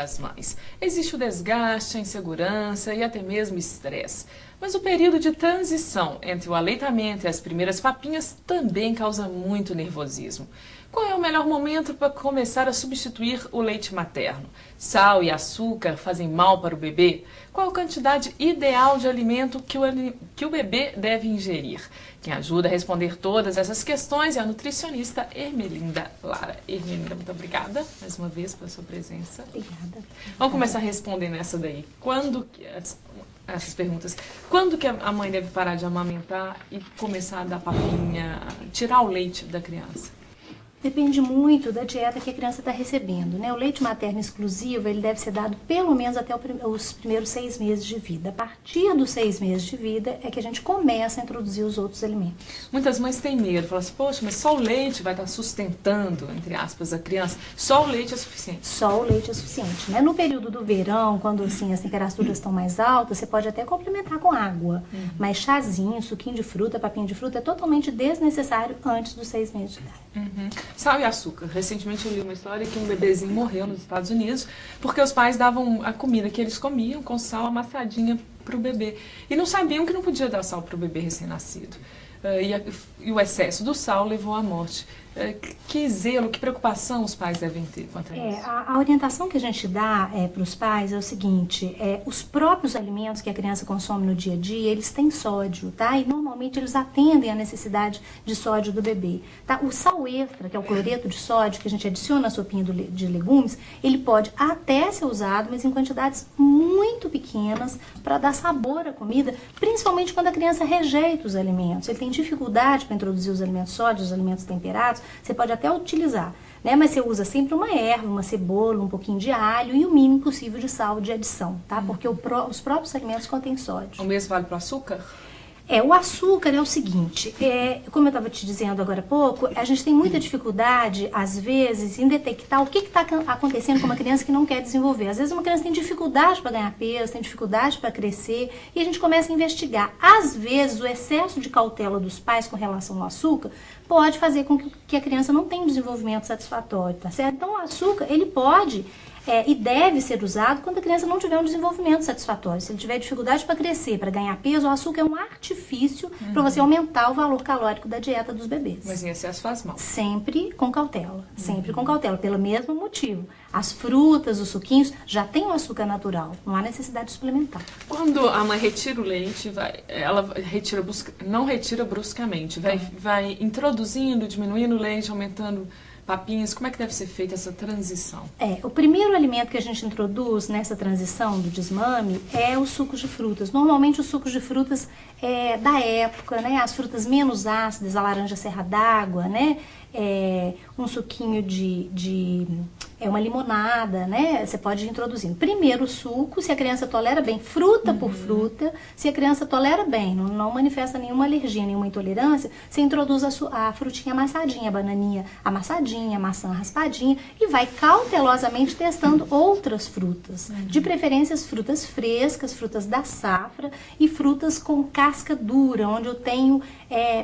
as mães. Existe o desgaste, a insegurança e até mesmo o estresse. Mas o período de transição entre o aleitamento e as primeiras papinhas também causa muito nervosismo. Qual é o melhor momento para começar a substituir o leite materno? Sal e açúcar fazem mal para o bebê? Qual a quantidade ideal de alimento que o bebê deve ingerir? Quem ajuda a responder todas essas questões é a nutricionista Ermelinda Lara. Ermelinda, muito obrigada mais uma vez pela sua presença. Obrigada. Vamos começar respondendo essa daí. Essas perguntas. Quando que a mãe deve parar de amamentar e começar a dar papinha, tirar o leite da criança? Depende muito da dieta que a criança está recebendo, né? O leite materno exclusivo, ele deve ser dado pelo menos até os primeiros 6 meses de vida. A partir dos 6 meses de vida é que a gente começa a introduzir os outros alimentos. Muitas mães têm medo, falam assim, poxa, mas só o leite vai estar sustentando, entre aspas, a criança. Só o leite é suficiente. Só o leite é suficiente, né? No período do verão, quando assim, as temperaturas estão mais altas, você pode até complementar com água. Mas chazinho, suquinho de fruta, papinha de fruta é totalmente desnecessário antes dos 6 meses de idade. Sal e açúcar. Recentemente eu li uma história que um bebezinho morreu nos Estados Unidos porque os pais davam a comida que eles comiam com sal amassadinha para o bebê. E não sabiam que não podia dar sal para o bebê recém-nascido. E o excesso do sal levou à morte. Que zelo, que preocupação os pais devem ter quanto a isso? A orientação que a gente dá para os pais é o seguinte, os próprios alimentos que a criança consome no dia a dia, eles têm sódio, tá? E normalmente eles atendem à necessidade de sódio do bebê, tá? O sal extra, que é o cloreto de sódio, que a gente adiciona na sopinha de legumes, ele pode até ser usado, mas em quantidades muito pequenas para dar sabor à comida, principalmente quando a criança rejeita os alimentos. Ele tem dificuldade para introduzir os alimentos sólidos, os alimentos temperados, você pode até utilizar, né? Mas você usa sempre uma erva, uma cebola, um pouquinho de alho e o mínimo possível de sal de adição, tá? Porque os próprios alimentos contêm sódio. O mesmo vale para o açúcar? O açúcar é o seguinte, como eu estava te dizendo agora há pouco, a gente tem muita dificuldade, às vezes, em detectar o que está acontecendo com uma criança que não quer desenvolver. Às vezes uma criança tem dificuldade para ganhar peso, tem dificuldade para crescer, e a gente começa a investigar. Às vezes, o excesso de cautela dos pais com relação ao açúcar pode fazer com que a criança não tenha um desenvolvimento satisfatório, tá certo? Então, o açúcar, ele pode e deve ser usado quando a criança não tiver um desenvolvimento satisfatório. Se ele tiver dificuldade para crescer, para ganhar peso, o açúcar é um artifício para você aumentar o valor calórico da dieta dos bebês. Mas em excesso faz mal. Sempre com cautela, sempre com cautela, pelo mesmo motivo. As frutas, os suquinhos, já têm o açúcar natural, não há necessidade de suplementar. Quando a mãe retira o leite, ela não retira bruscamente, vai introduzindo, diminuindo o leite, aumentando papinhas. Como é que deve ser feita essa transição? O primeiro alimento que a gente introduz nessa transição do desmame é os sucos de frutas. Normalmente os sucos de frutas da época, né? As frutas menos ácidas, a laranja serra d'água, né? Um suquinho uma limonada, né? Você pode ir introduzindo. Primeiro o suco, se a criança tolera bem, fruta por fruta. Se a criança tolera bem, não manifesta nenhuma alergia, nenhuma intolerância, você introduz a frutinha amassadinha, a bananinha amassadinha, a maçã raspadinha e vai cautelosamente testando outras frutas. De preferência as frutas frescas, frutas da safra e frutas com casca dura, onde eu tenho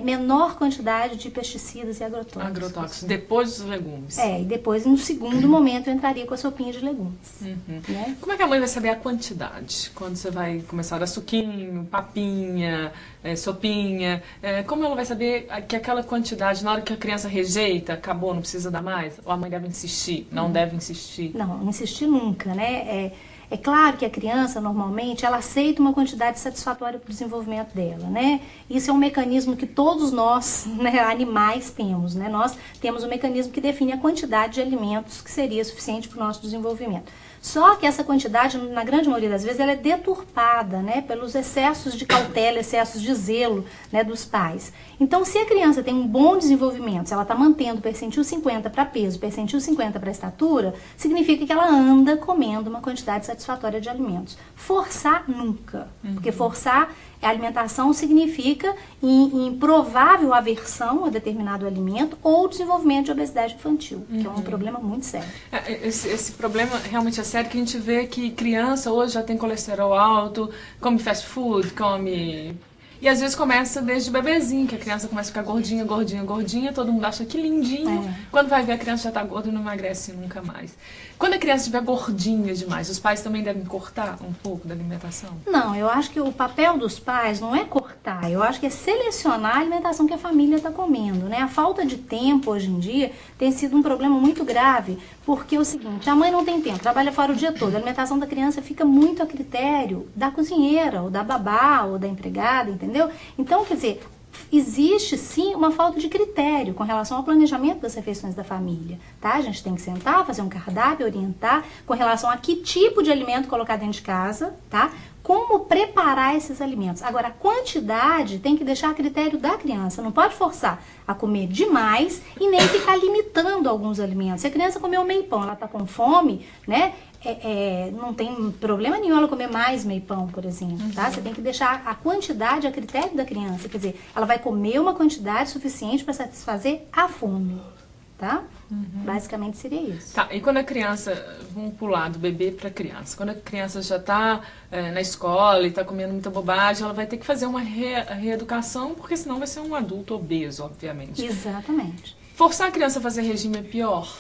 menor quantidade de pesticidas e agrotóxicos. Depois dos legumes. E depois, no segundo momento, eu entraria com a sopinha de legumes. Né? Como é que a mãe vai saber a quantidade? Quando você vai começar a dar suquinho, papinha, sopinha, como ela vai saber que aquela quantidade, na hora que a criança rejeita, acabou, não precisa dar mais? Ou a mãe deve insistir? Não deve insistir? Não insistir nunca, né? É claro que a criança, normalmente, ela aceita uma quantidade satisfatória para o desenvolvimento dela, né? Isso é um mecanismo que todos nós, né, animais, temos, né? Nós temos um mecanismo que define a quantidade de alimentos que seria suficiente para o nosso desenvolvimento. Só que essa quantidade, na grande maioria das vezes, ela é deturpada, né, pelos excessos de cautela, excessos de zelo, né, dos pais. Então, se a criança tem um bom desenvolvimento, se ela está mantendo o percentil 50 para peso, percentil 50 para estatura, significa que ela anda comendo uma quantidade satisfatória de alimentos. Forçar nunca, porque forçar a alimentação significa improvável aversão a determinado alimento ou desenvolvimento de obesidade infantil, que é um problema muito sério. Esse problema realmente é sério, que a gente vê que criança hoje já tem colesterol alto, come fast food, come E às vezes começa desde bebezinho, que a criança começa a ficar gordinha, gordinha, gordinha, todo mundo acha que lindinho. Quando vai ver, a criança já tá gorda e não emagrece nunca mais. Quando a criança estiver gordinha demais, os pais também devem cortar um pouco da alimentação? Não, eu acho que o papel dos pais não é cortar, eu acho que é selecionar a alimentação que a família está comendo, né? A falta de tempo hoje em dia tem sido um problema muito grave, porque é o seguinte, a mãe não tem tempo, trabalha fora o dia todo, a alimentação da criança fica muito a critério da cozinheira, ou da babá, ou da empregada, entendeu? Então, quer dizer, existe sim uma falta de critério com relação ao planejamento das refeições da família, tá? A gente tem que sentar, fazer um cardápio, orientar com relação a que tipo de alimento colocar dentro de casa, tá? Como preparar esses alimentos. Agora, a quantidade tem que deixar a critério da criança, não pode forçar a comer demais e nem ficar limitando alguns alimentos. Se a criança comeu meio pão, ela tá com fome, né? Não tem problema nenhum ela comer mais meio pão, por exemplo, tá? Você tem que deixar a quantidade a critério da criança, quer dizer, ela vai comer uma quantidade suficiente para satisfazer a fome, tá? Basicamente seria isso. Tá, e quando a criança, vamos pular do bebê para a criança, quando a criança já está na escola e está comendo muita bobagem, ela vai ter que fazer uma reeducação, porque senão vai ser um adulto obeso, obviamente. Exatamente. Forçar a criança a fazer regime é pior?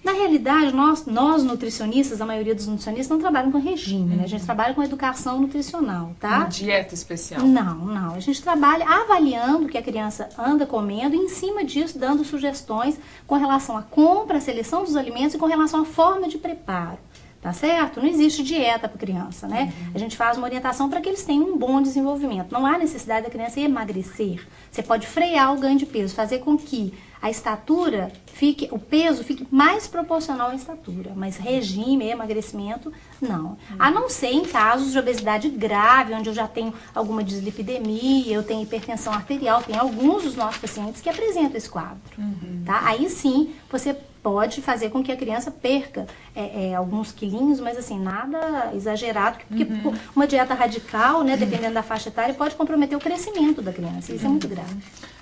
Na realidade, nós nutricionistas, a maioria dos nutricionistas não trabalham com regime, né? A gente trabalha com educação nutricional, tá? Uma dieta especial? Não. A gente trabalha avaliando o que a criança anda comendo e em cima disso dando sugestões com relação à compra, à seleção dos alimentos e com relação à forma de preparo. Tá certo? Não existe dieta para criança, né? A gente faz uma orientação para que eles tenham um bom desenvolvimento. Não há necessidade da criança emagrecer. Você pode frear o ganho de peso, fazer com que a estatura o peso fique mais proporcional à estatura, mas regime, emagrecimento, não. A não ser em casos de obesidade grave, onde eu já tenho alguma dislipidemia, eu tenho hipertensão arterial, tem alguns dos nossos pacientes que apresentam esse quadro, tá? Aí sim, você pode fazer com que a criança perca alguns quilinhos, mas assim, nada exagerado, porque uma dieta radical, né, dependendo da faixa etária, pode comprometer o crescimento da criança, isso é muito grave.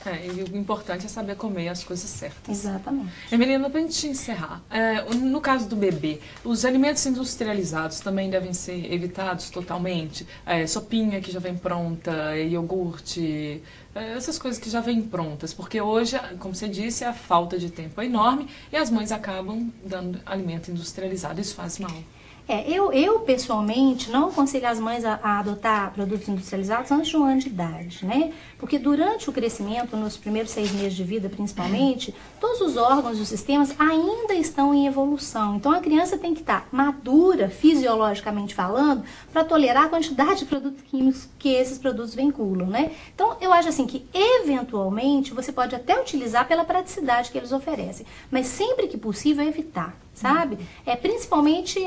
E o importante é saber comer as coisas certas. Exatamente. Emelina, para a gente encerrar, no caso do bebê, os alimentos industrializados também devem ser evitados totalmente? Sopinha que já vem pronta, iogurte, essas coisas que já vêm prontas, porque hoje, como você disse, a falta de tempo é enorme e as mães acabam dando alimento industrializado, isso faz mal. Eu pessoalmente não aconselho as mães a adotar produtos industrializados antes de 1 ano de idade, né? Porque durante o crescimento, nos primeiros 6 meses de vida principalmente, todos os órgãos e os sistemas ainda estão em evolução. Então a criança tem que estar madura, fisiologicamente falando, para tolerar a quantidade de produtos químicos que esses produtos vinculam, né? Então eu acho assim que eventualmente você pode até utilizar pela praticidade que eles oferecem, mas sempre que possível evitar. Sabe? Principalmente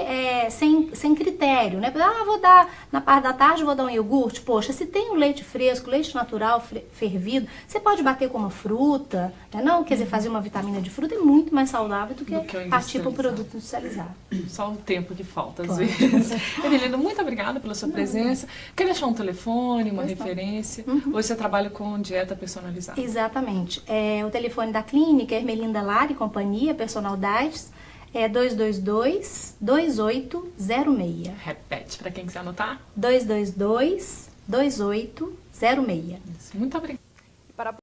sem critério, né? Vou dar, na parte da tarde vou dar um iogurte. Poxa, se tem um leite fresco, leite natural fervido, você pode bater com uma fruta, né? Não, quer dizer, fazer uma vitamina de fruta é muito mais saudável do que partir para um produto industrializado. Só o tempo que falta, às vezes. Emelina, muito obrigada pela sua presença. Quer deixar um telefone, uma referência? Hoje você trabalha com dieta personalizada. Exatamente. O telefone da clínica é Ermelinda Lara e Companhia, Personal Diets, 222-2806. Repete, para quem quiser anotar. 222-2806. Muito obrigada.